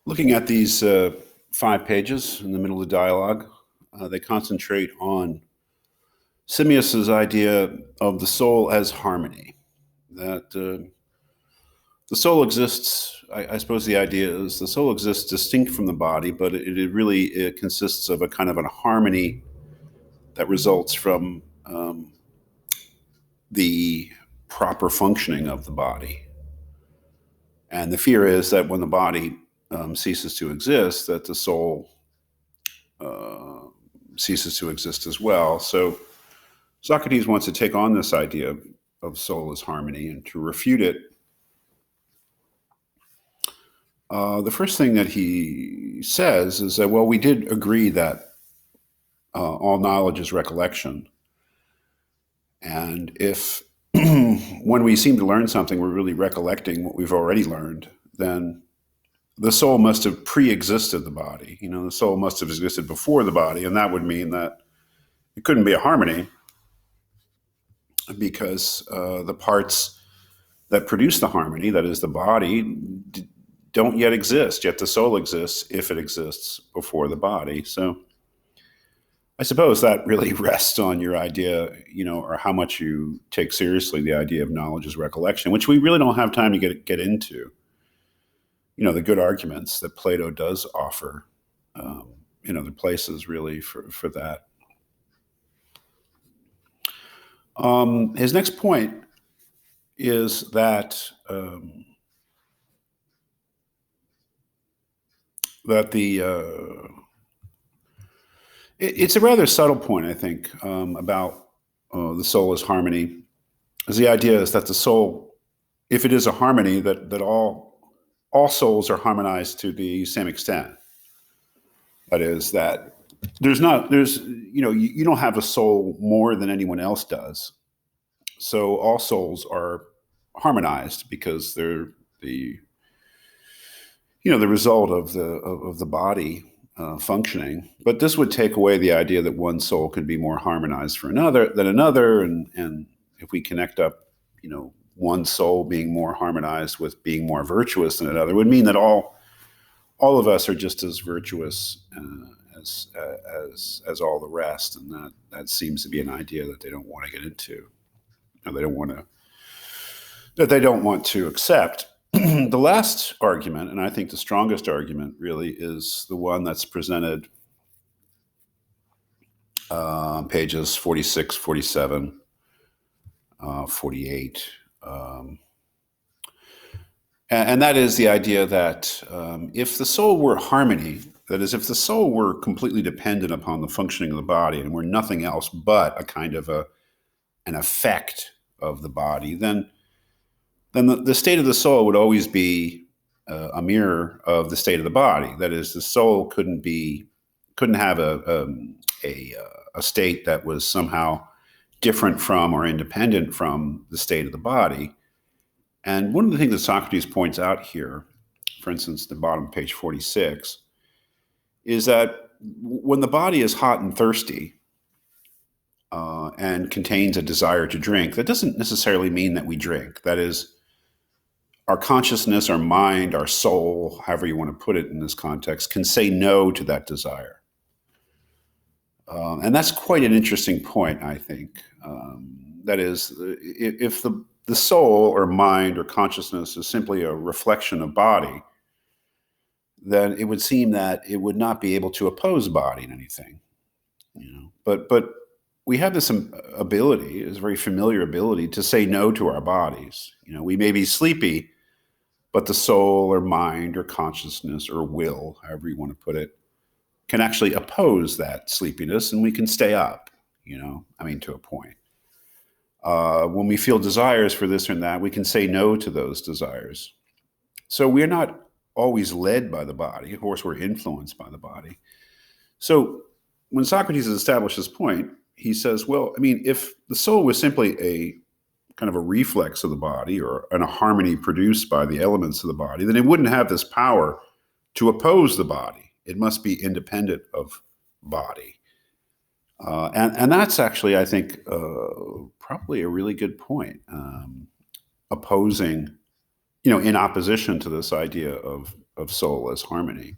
Looking at these 5 pages in the middle of the dialogue, they concentrate on Simmius's idea of the soul as harmony. That the soul exists, I suppose the idea is the soul exists distinct from the body, but it consists of a kind of a harmony that results from the proper functioning of the body. And the fear is that when the body ceases to exist, that the soul ceases to exist as well. So Socrates wants to take on this idea of soul as harmony and to refute it. The first thing that he says is that, well, we did agree that all knowledge is recollection. And if when we seem to learn something, we're really recollecting what we've already learned, then the soul must have pre-existed the body. The soul must have existed before the body, and that would mean that it couldn't be a harmony because the parts that produce the harmony, that is the body, don't yet exist, yet the soul exists if it exists before the body. So I suppose that really rests on your idea, or how much you take seriously the idea of knowledge as recollection, which we really don't have time to get into. The good arguments that Plato does offer in other places, really, for that. His next point is that it's a rather subtle point, I think, about the soul as harmony. Is the idea is that the soul, if it is a harmony, that all souls are harmonized to the same extent. That is that you don't have a soul more than anyone else does. So all souls are harmonized because they're the result of the body functioning. But this would take away the idea that one soul could be more harmonized than another, and if we connect up, one soul being more harmonized with being more virtuous than another, would mean that all of us are just as virtuous as all the rest, and that seems to be an idea that they don't want to get into. They don't want to accept. The last argument, and I think the strongest argument, really, is the one that's presented pages 46, 47, 48. And that is the idea that if the soul were harmony, that is, if the soul were completely dependent upon the functioning of the body and were nothing else but a kind of an effect of the body, then the state of the soul would always be a mirror of the state of the body. That is, the soul couldn't have a state that was somehow different from or independent from the state of the body. And one of the things that Socrates points out here, for instance, the bottom of page 46, is that when the body is hot and thirsty and contains a desire to drink, that doesn't necessarily mean that we drink. That is, our consciousness, our mind, our soul, however you want to put it in this context, can say no to that desire. And that's quite an interesting point, I think. That is, if the soul or mind or consciousness is simply a reflection of body, then it would seem that it would not be able to oppose body in anything. But we have this ability, this very familiar ability, to say no to our bodies. We may be sleepy, but the soul or mind or consciousness or will, however you want to put it, can actually oppose that sleepiness, and we can stay up, to a point. When we feel desires for this or that, we can say no to those desires. So we're not always led by the body. Of course, we're influenced by the body. So when Socrates has established this point, he says, well, if the soul was simply a kind of a reflex of the body or a harmony produced by the elements of the body, then it wouldn't have this power to oppose the body. It must be independent of body. And that's actually, I think, probably a really good point. Opposing, in opposition to this idea of of soul as harmony.